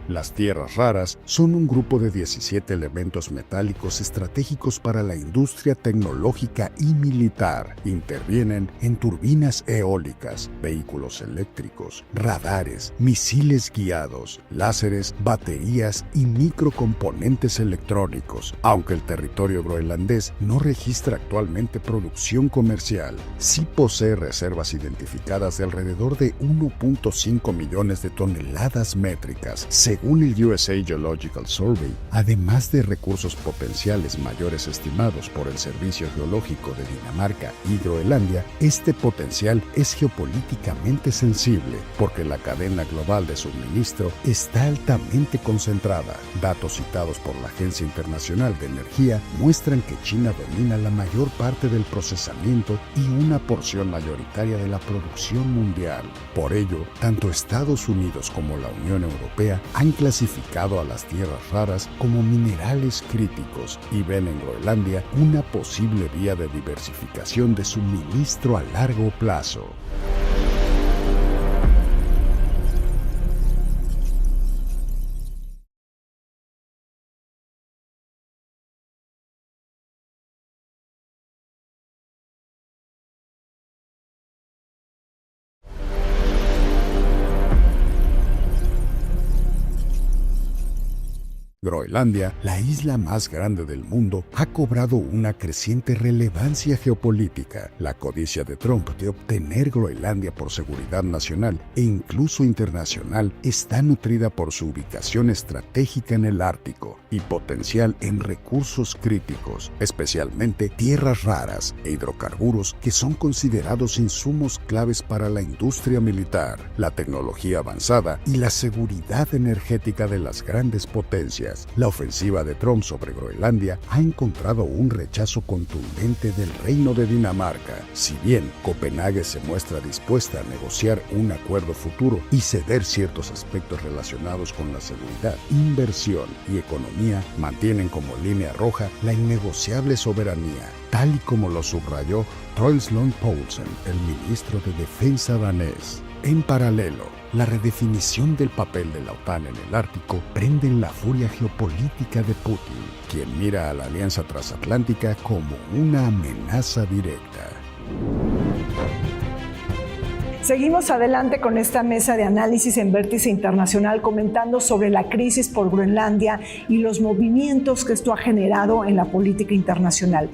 Las tierras raras son un grupo de 17 elementos metálicos estratégicos para la industria tecnológica y militar. Intervienen en turbinas eólicas, vehículos eléctricos, radares, misiles guiados, láseres, baterías y microcomponentes electrónicos. Aunque el territorio groenlandés no registra actualmente producción comercial, sí posee reservas identificadas de alrededor de 1.5 millones de toneladas métricas, según el USA Geological Survey. Además de recursos potenciales mayores estimados por el Servicio Geológico de Dinamarca y Groenlandia, este potencial es geopolíticamente sensible porque la cadena global de suministro está altamente concentrada. Datos citados por la Agencia Internacional de Energía muestran que China domina la mayor parte del procesamiento y una porción mayoritaria de la producción mundial. Por ello, tanto Estados Unidos como la Unión Europea han clasificado a las tierras raras como minerales críticos y ven en Groenlandia una posible vía de diversificación de suministro a largo plazo. Groenlandia, la isla más grande del mundo, ha cobrado una creciente relevancia geopolítica. La codicia de Trump de obtener Groenlandia por seguridad nacional e incluso internacional está nutrida por su ubicación estratégica en el Ártico y potencial en recursos críticos, especialmente tierras raras e hidrocarburos que son considerados insumos claves para la industria militar, la tecnología avanzada y la seguridad energética de las grandes potencias. La ofensiva de Trump sobre Groenlandia ha encontrado un rechazo contundente del Reino de Dinamarca. Si bien Copenhague se muestra dispuesta a negociar un acuerdo futuro y ceder ciertos aspectos relacionados con la seguridad, inversión y economía, mantienen como línea roja la innegociable soberanía, tal y como lo subrayó Troels Lund Poulsen, el ministro de Defensa danés. En paralelo, la redefinición del papel de la OTAN en el Ártico prende en la furia geopolítica de Putin, quien mira a la alianza transatlántica como una amenaza directa. Seguimos adelante con esta mesa de análisis en Vértice Internacional comentando sobre la crisis por Groenlandia y los movimientos que esto ha generado en la política internacional.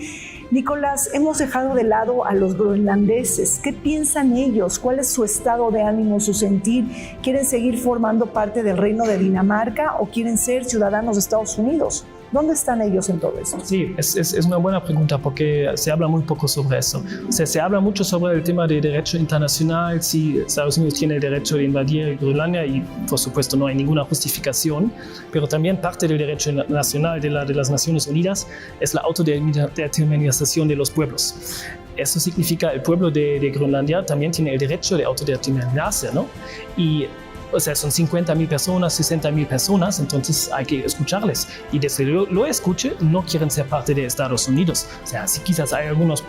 Nicolás, hemos dejado de lado a los groenlandeses. ¿Qué piensan ellos? ¿Cuál es su estado de ánimo, su sentir? ¿Quieren seguir formando parte del Reino de Dinamarca o quieren ser ciudadanos de Estados Unidos? ¿Dónde están ellos en todo eso? Sí, es una buena pregunta porque se habla muy poco sobre eso. O sea, se habla mucho sobre el tema de derecho internacional, si Estados Unidos tiene el derecho de invadir Groenlandia y por supuesto no hay ninguna justificación, pero también parte del derecho nacional de las Naciones Unidas es la autodeterminación de los pueblos. Eso significa que el pueblo de Groenlandia también tiene el derecho de autodeterminarse, ¿no? Y o sea, son 50,000 personas, 60,000 personas, entonces hay que escucharles. Y desde lo escuche, no quieren ser parte de Estados Unidos. O sea, si quizás hay algunas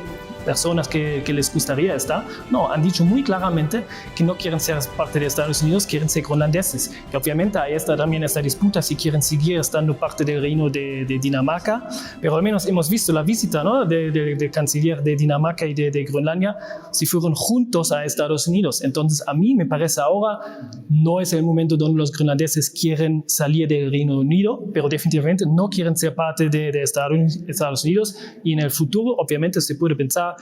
personas que les gustaría estar, no, han dicho muy claramente que no quieren ser parte de Estados Unidos, quieren ser groenlandeses. Y obviamente ahí está también esta disputa si quieren seguir estando parte del reino de Dinamarca, pero al menos hemos visto la visita, ¿no?, del canciller de Dinamarca y de Groenlandia, si fueron juntos a Estados Unidos. Entonces a mí me parece ahora no es el momento donde los groenlandeses quieren salir del Reino Unido, pero definitivamente no quieren ser parte de Estados Unidos, y en el futuro obviamente se puede pensar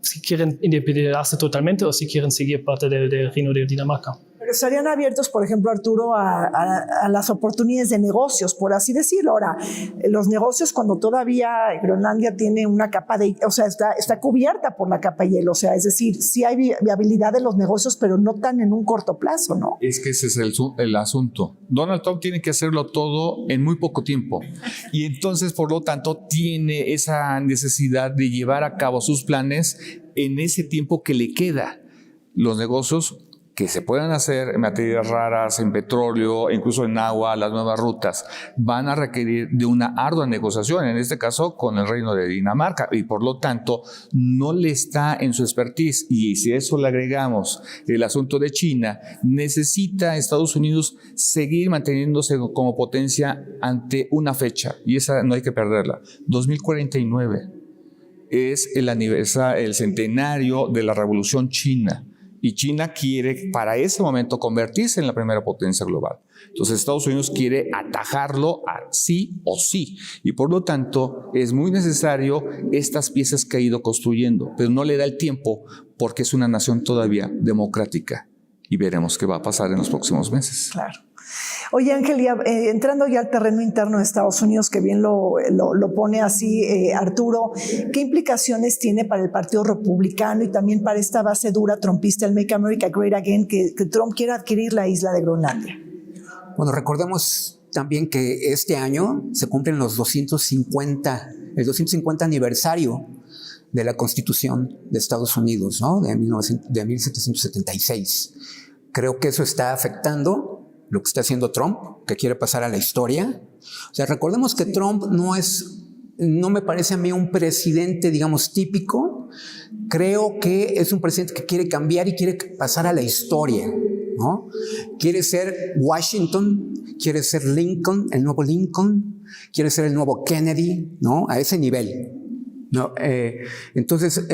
si quieren independizarse totalmente o si quieren seguir parte del Reino de Dinamarca. Pero estarían abiertos, por ejemplo, Arturo, a las oportunidades de negocios, por así decirlo. Ahora, los negocios cuando todavía Groenlandia tiene una capa de, o sea, está cubierta por la capa de hielo, o sea, es decir, sí hay viabilidad de los negocios, pero no tan en un corto plazo, ¿no? Es que ese es el asunto. Donald Trump tiene que hacerlo todo en muy poco tiempo y entonces, por lo tanto, tiene esa necesidad de llevar a cabo sus planes en ese tiempo que le queda. Los negocios que se puedan hacer en materias raras, en petróleo, incluso en agua, las nuevas rutas, van a requerir de una ardua negociación, en este caso con el Reino de Dinamarca, y por lo tanto no le está en su expertise. Y si a eso le agregamos el asunto de China, necesita Estados Unidos seguir manteniéndose como potencia ante una fecha, y esa no hay que perderla, 2049. Es el centenario de la Revolución China. Y China quiere para ese momento convertirse en la primera potencia global. Entonces Estados Unidos quiere atajarlo a sí o sí. Y por lo tanto es muy necesario estas piezas que ha ido construyendo, pero no le da el tiempo porque es una nación todavía democrática. Y veremos qué va a pasar en los próximos meses. Claro. Oye, Ángel, entrando ya al terreno interno de Estados Unidos, que bien lo pone así Arturo, ¿qué implicaciones tiene para el Partido Republicano y también para esta base dura trumpista, el Make America Great Again, que Trump quiere adquirir la isla de Groenlandia? Bueno, recordemos también que este año se cumplen el 250 aniversario de la Constitución de Estados Unidos, ¿no? de 1776. Creo que eso está afectando lo que está haciendo Trump, que quiere pasar a la historia. O sea, recordemos que Trump no me parece a mí un presidente, digamos, típico. Creo que es un presidente que quiere cambiar y quiere pasar a la historia, ¿no? Quiere ser Washington, quiere ser Lincoln, el nuevo Lincoln, quiere ser el nuevo Kennedy, ¿no? A ese nivel. No, entonces,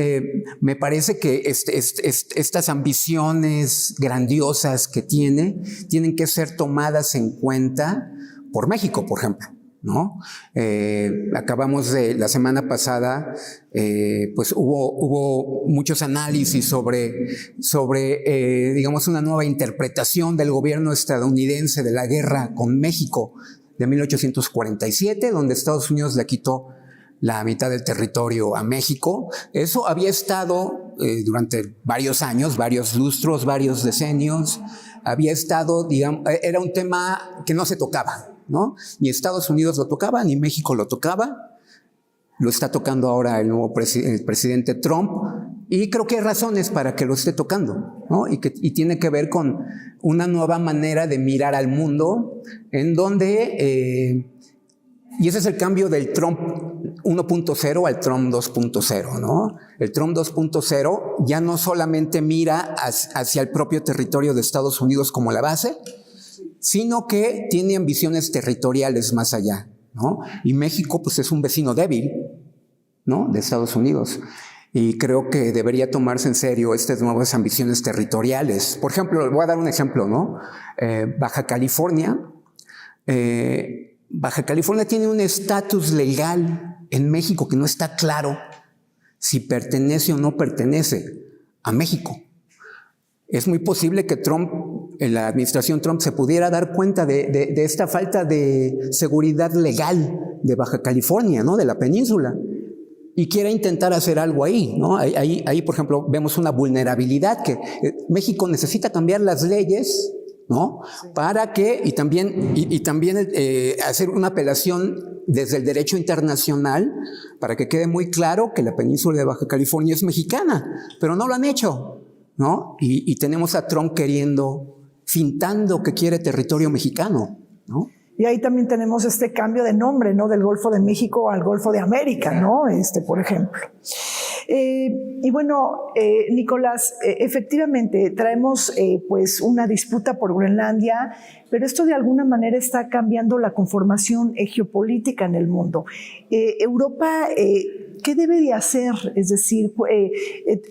me parece que estas ambiciones grandiosas que tienen que ser tomadas en cuenta por México, por ejemplo, ¿no? Acabamos de, la semana pasada, pues hubo muchos análisis sobre digamos, una nueva interpretación del gobierno estadounidense de la guerra con México de 1847, donde Estados Unidos le quitó la mitad del territorio a México. Eso había estado durante varios años, varios lustros, varios decenios, había estado, digamos, era un tema que no se tocaba, ¿no? Ni Estados Unidos lo tocaba, ni México lo tocaba. Lo está tocando ahora el nuevo el presidente Trump, y creo que hay razones para que lo esté tocando, ¿no? Y tiene que ver con una nueva manera de mirar al mundo, en donde y ese es el cambio del Trump 1.0 al Trump 2.0, ¿no? El Trump 2.0 ya no solamente mira hacia el propio territorio de Estados Unidos como la base, sino que tiene ambiciones territoriales más allá, ¿no? Y México, pues, es un vecino débil, ¿no? De Estados Unidos. Y creo que debería tomarse en serio estas nuevas ambiciones territoriales. Por ejemplo, voy a dar un ejemplo, ¿no? Baja California tiene un estatus legal en México que no está claro si pertenece o no pertenece a México. Es muy posible que Trump, en la administración Trump, se pudiera dar cuenta de esta falta de seguridad legal de Baja California, ¿no? De la península, y quiera intentar hacer algo ahí, ¿no? Ahí, por ejemplo, vemos una vulnerabilidad que México necesita cambiar las leyes, ¿no? Sí. Para que, y también hacer una apelación desde el derecho internacional para que quede muy claro que la península de Baja California es mexicana, pero no lo han hecho, ¿no? Y tenemos a Trump fintando que quiere territorio mexicano, ¿no? Y ahí también tenemos este cambio de nombre, ¿no? Del Golfo de México al Golfo de América, ¿no? Por ejemplo. Y bueno, Nicolás, efectivamente traemos pues una disputa por Groenlandia, pero esto de alguna manera está cambiando la conformación geopolítica en el mundo. Europa, ¿qué debe de hacer? Es decir,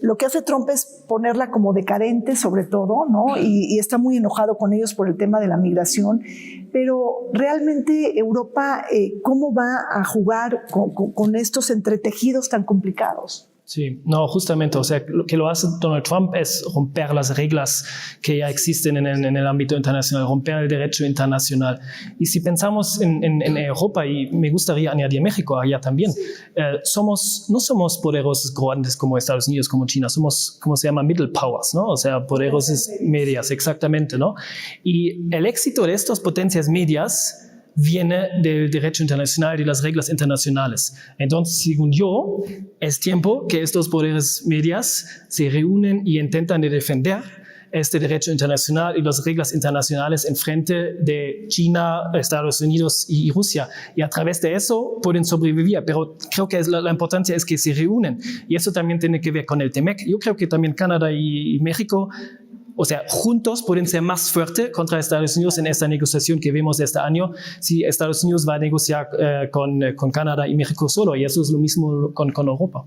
lo que hace Trump es ponerla como decadente sobre todo, ¿no? Y está muy enojado con ellos por el tema de la migración, pero realmente Europa, ¿cómo va a jugar con estos entretejidos tan complicados? Sí, no, justamente, o sea, lo que lo hace Donald Trump es romper las reglas que ya existen en el ámbito internacional, romper el derecho internacional. Y si pensamos en Europa, y me gustaría añadir México allá también, no somos poderosos grandes como Estados Unidos, como China, somos, como se llama, middle powers, ¿no? O sea, poderosas medias, exactamente, ¿no? Y el éxito de estas potencias medias viene del derecho internacional y de las reglas internacionales. Entonces, según yo, es tiempo que estos poderes medias se reúnen y intentan de defender este derecho internacional y las reglas internacionales en frente de China, Estados Unidos y Rusia. Y a través de eso pueden sobrevivir. Pero creo que la importancia es que se reúnen. Y eso también tiene que ver con el TEMEC. Yo creo que también Canadá y México, o sea, juntos pueden ser más fuertes contra Estados Unidos en esta negociación que vemos este año, si Estados Unidos va a negociar con Canadá y México solo, y eso es lo mismo con Europa.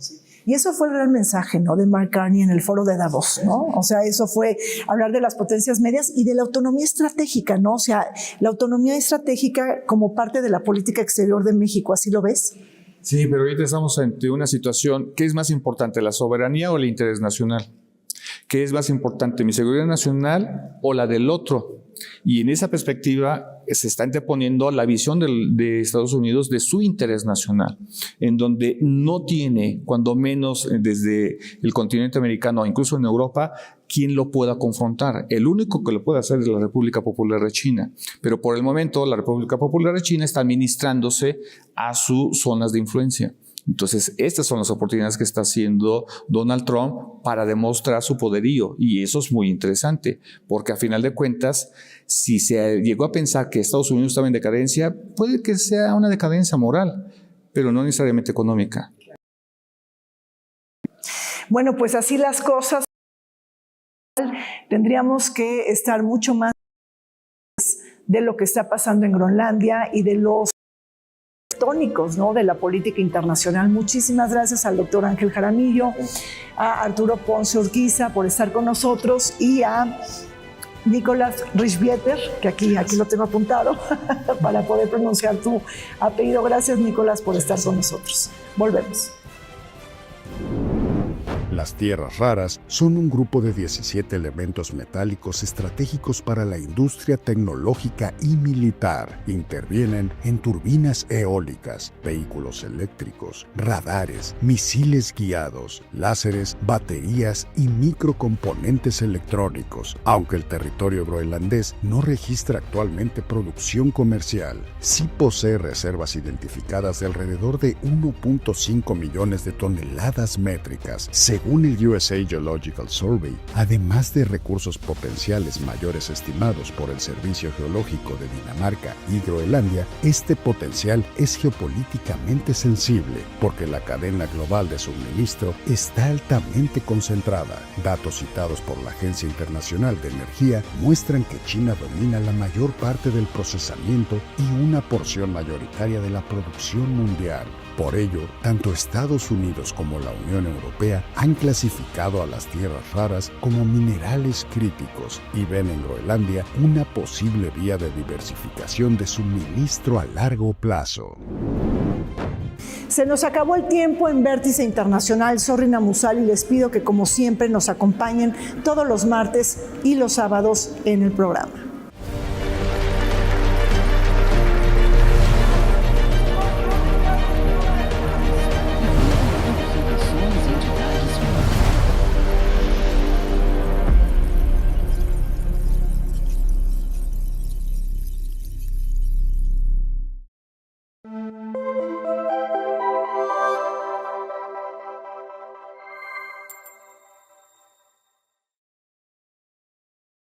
Y eso fue el gran mensaje, ¿no?, de Mark Carney en el foro de Davos, ¿no? O sea, eso fue hablar de las potencias medias y de la autonomía estratégica, ¿no? O sea, la autonomía estratégica como parte de la política exterior de México, ¿así lo ves? Sí, pero ahorita estamos ante una situación, ¿qué es más importante, la soberanía o el interés nacional? ¿Qué es más importante, mi seguridad nacional o la del otro? Y en esa perspectiva se está anteponiendo la visión de Estados Unidos de su interés nacional, en donde no tiene, cuando menos desde el continente americano, incluso en Europa, quien lo pueda confrontar. El único que lo puede hacer es la República Popular de China. Pero por el momento la República Popular de China está administrándose a sus zonas de influencia. Entonces, estas son las oportunidades que está haciendo Donald Trump para demostrar su poderío, y eso es muy interesante, porque a final de cuentas, si se llegó a pensar que Estados Unidos estaba en decadencia, puede que sea una decadencia moral, pero no necesariamente económica. Bueno, pues así las cosas. Tendríamos que estar mucho más de lo que está pasando en Groenlandia y de los tónicos, ¿no?, de la política internacional. Muchísimas gracias al doctor Ángel Jaramillo, a Arturo Ponce Urquiza por estar con nosotros, y a Nicolás Rischbieter, que aquí lo tengo apuntado para poder pronunciar tu apellido. Gracias, Nicolás, por estar con nosotros. Volvemos. Las tierras raras son un grupo de 17 elementos metálicos estratégicos para la industria tecnológica y militar. Intervienen en turbinas eólicas, vehículos eléctricos, radares, misiles guiados, láseres, baterías y microcomponentes electrónicos. Aunque el territorio groenlandés no registra actualmente producción comercial, sí posee reservas identificadas de alrededor de 1.5 millones de toneladas métricas, según el USA Geological Survey. Además de recursos potenciales mayores estimados por el Servicio Geológico de Dinamarca y Groenlandia, este potencial es geopolíticamente sensible porque la cadena global de suministro está altamente concentrada. Datos citados por la Agencia Internacional de Energía muestran que China domina la mayor parte del procesamiento y una porción mayoritaria de la producción mundial. Por ello, tanto Estados Unidos como la Unión Europea han clasificado a las tierras raras como minerales críticos y ven en Groenlandia una posible vía de diversificación de suministro a largo plazo. Se nos acabó el tiempo en Vértice Internacional. Soy Rina Musal y les pido que, como siempre, nos acompañen todos los martes y los sábados en el programa.